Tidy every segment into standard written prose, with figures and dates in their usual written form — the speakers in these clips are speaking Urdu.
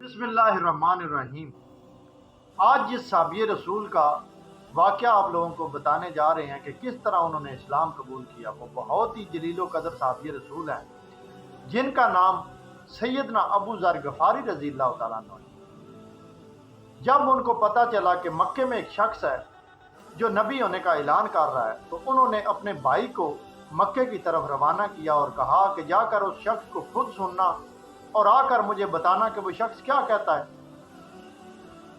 بسم اللہ الرحمن الرحیم۔ آج جس صحابی رسول کا واقعہ آپ لوگوں کو بتانے جا رہے ہیں کہ کس طرح انہوں نے اسلام قبول کیا، وہ بہت ہی جلیل و قدر صحابی رسول ہیں جن کا نام سیدنا ابو ذر غفاری رضی اللہ تعالیٰ عنہ ہے۔ جب ان کو پتہ چلا کہ مکے میں ایک شخص ہے جو نبی ہونے کا اعلان کر رہا ہے، تو انہوں نے اپنے بھائی کو مکے کی طرف روانہ کیا اور کہا کہ جا کر اس شخص کو خود سننا اور آ کر مجھے بتانا کہ وہ شخص کیا کہتا ہے۔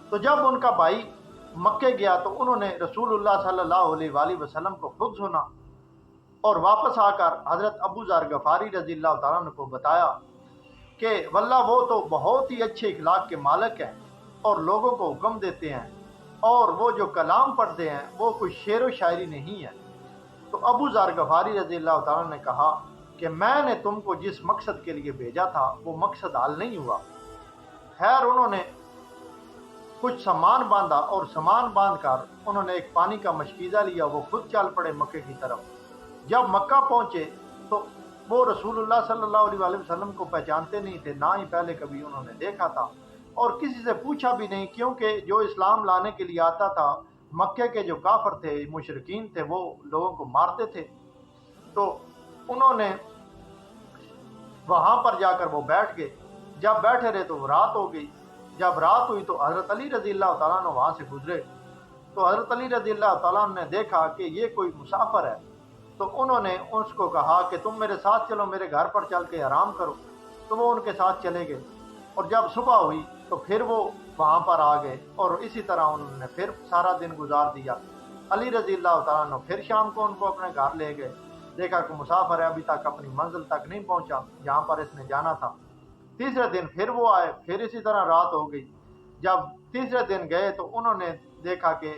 تو جب ان کا بھائی مکے گیا تو انہوں نے رسول اللہ صلی اللہ علیہ وآلہ وسلم کو خود سنا اور واپس آ کر حضرت ابو ذر غفاری رضی اللہ تعالیٰ عنہ کو بتایا کہ واللہ وہ تو بہت ہی اچھے اخلاق کے مالک ہیں اور لوگوں کو حکم دیتے ہیں، اور وہ جو کلام پڑھتے ہیں وہ کوئی شعر و شاعری نہیں ہے۔ تو ابو ذر غفاری رضی اللہ تعالیٰ نے کہا کہ میں نے تم کو جس مقصد کے لیے بھیجا تھا وہ مقصد حل نہیں ہوا۔ خیر انہوں نے کچھ سامان باندھا اور سامان باندھ کر انہوں نے ایک پانی کا مشکیزہ لیا، وہ خود چل پڑے مکے کی طرف۔ جب مکہ پہنچے تو وہ رسول اللہ صلی اللہ علیہ وآلہ وسلم کو پہچانتے نہیں تھے، نہ ہی پہلے کبھی انہوں نے دیکھا تھا اور کسی سے پوچھا بھی نہیں، کیونکہ جو اسلام لانے کے لیے آتا تھا مکے کے جو کافر تھے، مشرکین تھے، وہ لوگوں کو مارتے تھے۔ تو انہوں نے وہاں پر جا کر وہ بیٹھ گئے۔ جب بیٹھے رہے تو رات ہو گئی۔ جب رات ہوئی تو حضرت علی رضی اللہ تعالیٰ عنہ وہاں سے گزرے، تو حضرت علی رضی اللہ تعالیٰ عنہ نے دیکھا کہ یہ کوئی مسافر ہے، تو انہوں نے اس کو کہا کہ تم میرے ساتھ چلو، میرے گھر پر چل کے آرام کرو۔ تو وہ ان کے ساتھ چلے گئے اور جب صبح ہوئی تو پھر وہ وہاں پر آ گئے اور اسی طرح انہوں نے پھر سارا دن گزار دیا۔ علی رضی اللہ تعالیٰ عنہ پھر شام کو ان کو اپنے گھر لے گئے، دیکھا کہ مسافر ہے، ابھی تک اپنی منزل تک نہیں پہنچا جہاں پر اس نے جانا تھا۔ تیسرے دن پھر وہ آئے، پھر اسی طرح رات ہو گئی۔ جب تیسرے دن گئے تو انہوں نے دیکھا کہ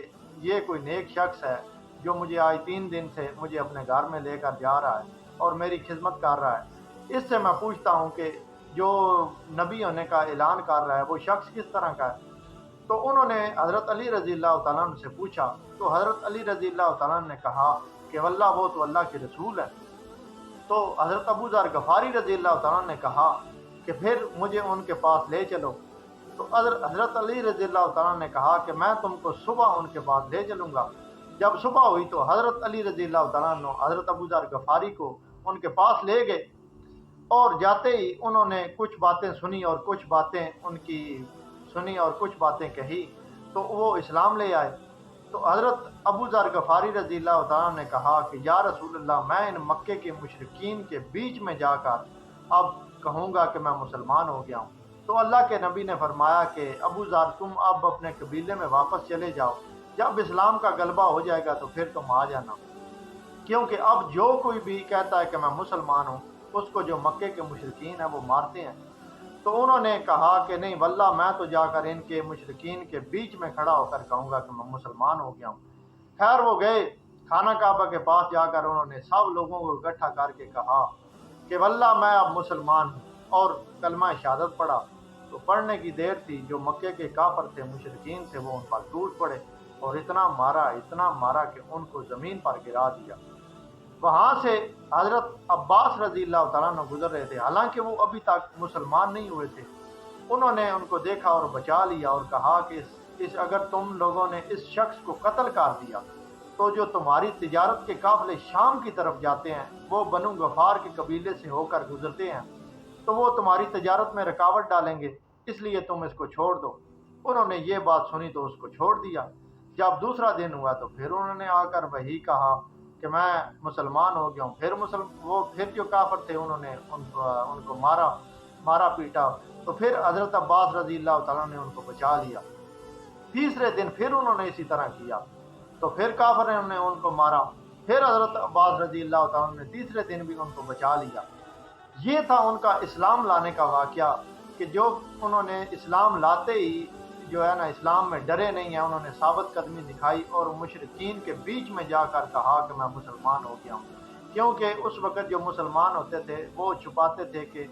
یہ کوئی نیک شخص ہے جو مجھے آج 3 دن سے مجھے اپنے گھر میں لے کر جا رہا ہے اور میری خدمت کر رہا ہے۔ اس سے میں پوچھتا ہوں کہ جو نبی ہونے کا اعلان کر رہا ہے وہ شخص کس طرح کا ہے؟ تو انہوں نے حضرت علی رضی اللہ تعالیٰ عنہ سے پوچھا، تو حضرت علی رضی اللہ تعالیٰ عنہ نے کہا کہ واللہ وہ تو اللہ کے رسول ہے۔ تو حضرت ابو ذر غفاری رضی اللہ تعالیٰ عنہ نے کہا کہ پھر مجھے ان کے پاس لے چلو۔ تو حضرت علی رضی اللہ تعالیٰ نے کہا کہ میں تم کو صبح ان کے پاس لے چلوں گا۔ جب صبح ہوئی تو حضرت علی رضی اللہ تعالیٰ نے حضرت ابو ذر غفاری کو ان کے پاس لے گئے، اور جاتے ہی انہوں نے کچھ باتیں سنی اور کچھ باتیں ان کی سنی اور کچھ باتیں کہی، تو وہ اسلام لے آئے۔ تو حضرت ابو ذر غفاری رضی اللہ تعالیٰ نے کہا کہ یا رسول اللہ، میں ان مکے کے مشرکین کے بیچ میں جا کر اب کہوں گا کہ میں مسلمان ہو گیا ہوں۔ تو اللہ کے نبی نے فرمایا کہ ابو ذر تم اب اپنے قبیلے میں واپس چلے جاؤ، جب اسلام کا غلبہ ہو جائے گا تو پھر تم آ جانا، کیونکہ اب جو کوئی بھی کہتا ہے کہ میں مسلمان ہوں اس کو جو مکے کے مشرکین ہیں وہ مارتے ہیں۔ تو انہوں نے کہا کہ نہیں واللہ، میں تو جا کر ان کے مشرکین کے بیچ میں کھڑا ہو کر کہوں گا کہ میں مسلمان ہو گیا ہوں۔ خیر وہ گئے خانہ کعبہ کے پاس، جا کر انہوں نے سب لوگوں کو اکٹھا کر کے کہا کہ واللہ میں اب مسلمان ہوں، اور کلمہ شہادت پڑھا۔ تو پڑھنے کی دیر تھی، جو مکے کے کافر تھے، مشرکین تھے، وہ ان پر ٹوٹ پڑے اور اتنا مارا کہ ان کو زمین پر گرا دیا۔ وہاں سے حضرت عباس رضی اللہ تعالیٰ عنہ گزر رہے تھے، حالانکہ وہ ابھی تک مسلمان نہیں ہوئے تھے۔ انہوں نے ان کو دیکھا اور بچا لیا اور کہا کہ اگر تم لوگوں نے اس شخص کو قتل کر دیا تو جو تمہاری تجارت کے قافلے شام کی طرف جاتے ہیں، وہ بنو غفار کے قبیلے سے ہو کر گزرتے ہیں، تو وہ تمہاری تجارت میں رکاوٹ ڈالیں گے، اس لیے تم اس کو چھوڑ دو۔ انہوں نے یہ بات سنی تو اس کو چھوڑ دیا۔ جب دوسرا دن ہوا تو پھر انہوں نے آ کر وہی کہا کہ میں مسلمان ہو گیا ہوں۔ پھر جو کافر تھے انہوں نے ان کو مارا پیٹا، تو پھر حضرت عباس رضی اللہ تعالیٰ نے ان کو بچا لیا۔ تیسرے دن پھر انہوں نے اسی طرح کیا، تو پھر کافر نے ان کو مارا، پھر حضرت عباس رضی اللہ تعالیٰ نے تیسرے دن بھی ان کو بچا لیا۔ یہ تھا ان کا اسلام لانے کا واقعہ، کہ جو انہوں نے اسلام لاتے ہی جو ہے نا اسلام میں ڈرے نہیں ہیں، انہوں نے ثابت قدمی دکھائی اور مشرکین کے بیچ میں جا کر کہا کہ میں مسلمان ہو گیا ہوں۔ کیونکہ اس وقت جو مسلمان ہوتے تھے وہ چھپاتے تھے کہ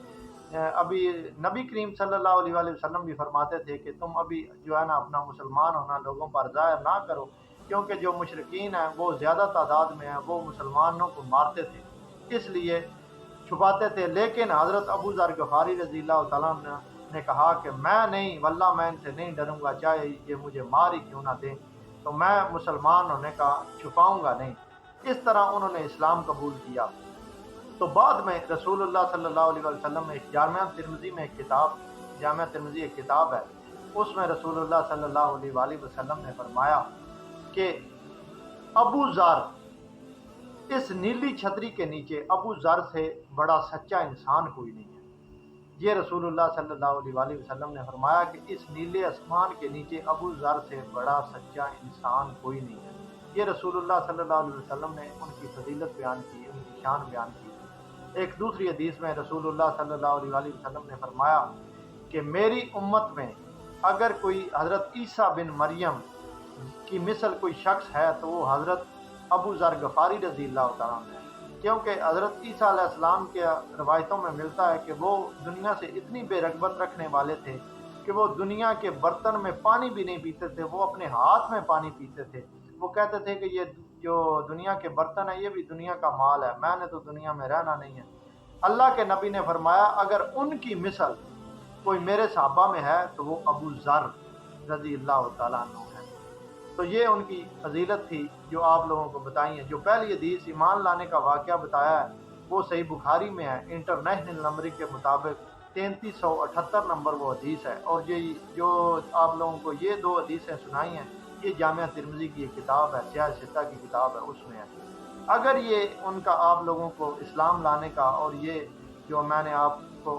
ابھی نبی کریم صلی اللہ علیہ وآلہ وسلم بھی فرماتے تھے کہ تم ابھی جو ہے نا اپنا مسلمان ہونا لوگوں پر ظاہر نہ کرو، کیونکہ جو مشرکین ہیں وہ زیادہ تعداد میں ہیں، وہ مسلمانوں کو مارتے تھے، اس لیے چھپاتے تھے۔ لیکن حضرت ابو ذر غفاری رضی اللہ تعالیٰ عنہ نے کہا کہ میں نہیں، واللہ میں ان سے نہیں ڈروں گا، چاہے یہ مجھے مار ہی کیوں نہ دیں، تو میں مسلمان ہونے کا چھپاؤں گا نہیں۔ اس طرح انہوں نے اسلام قبول کیا۔ تو بعد میں رسول اللہ صلی اللہ علیہ وسلم نے جامعہ ترمذی میں جامعہ ترمذی ایک کتاب ہے، اس میں رسول اللہ صلی اللہ علیہ وآلہ وسلم نے فرمایا کہ ابو ذر، اس نیلی چھتری کے نیچے ابو ذر سے بڑا سچا انسان کوئی نہیں ہے۔ یہ رسول اللہ صلی اللہ علیہ وآلہ وسلم نے فرمایا کہ اس نیلے آسمان کے نیچے ابو ذر سے بڑا سچا انسان کوئی نہیں ہے۔ یہ رسول اللہ صلی اللہ علیہ وسلم نے ان کی فضیلت بیان کی، ان کی شان بیان کی۔ ایک دوسری حدیث میں رسول اللہ صلی اللہ علیہ وآلہ وسلم نے فرمایا کہ میری امت میں اگر کوئی حضرت عیسیٰ بن مریم کی مثل کوئی شخص ہے تو وہ حضرت ابو ذر غفاری رضی اللہ تعالیٰ عنہ ہے، کیونکہ حضرت عیسیٰ علیہ السلام کے روایتوں میں ملتا ہے کہ وہ دنیا سے اتنی بے رغبت رکھنے والے تھے کہ وہ دنیا کے برتن میں پانی بھی نہیں پیتے تھے، وہ اپنے ہاتھ میں پانی پیتے تھے۔ وہ کہتے تھے کہ یہ جو دنیا کے برتن ہے یہ بھی دنیا کا مال ہے، میں نے تو دنیا میں رہنا نہیں ہے۔ اللہ کے نبی نے فرمایا اگر ان کی مثل کوئی میرے صحابہ میں ہے تو وہ ابو ذر رضی اللہ تعالیٰ عنہ ہے۔ تو یہ ان کی فضیلت تھی جو آپ لوگوں کو بتائی ہے۔ جو پہلی حدیث ایمان لانے کا واقعہ بتایا ہے وہ صحیح بخاری میں ہے، انٹرنیشنل نمبرنگ کے مطابق 3378 نمبر وہ حدیث ہے، اور یہ جو آپ لوگوں کو یہ دو حدیثیں سنائی ہیں یہ جامعہ ترمذی کی ایک کتاب ہے، سیاہ ستہ کی کتاب ہے، اس میں ہے۔ اگر یہ ان کا آپ لوگوں کو اسلام لانے کا اور یہ جو میں نے آپ کو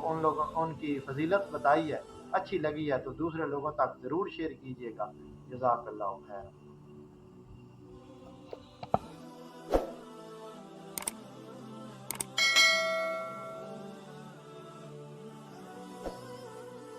ان کی فضیلت بتائی ہے اچھی لگی ہے تو دوسرے لوگوں تک ضرور شیئر کیجیے گا۔ جزاک اللہ خیر۔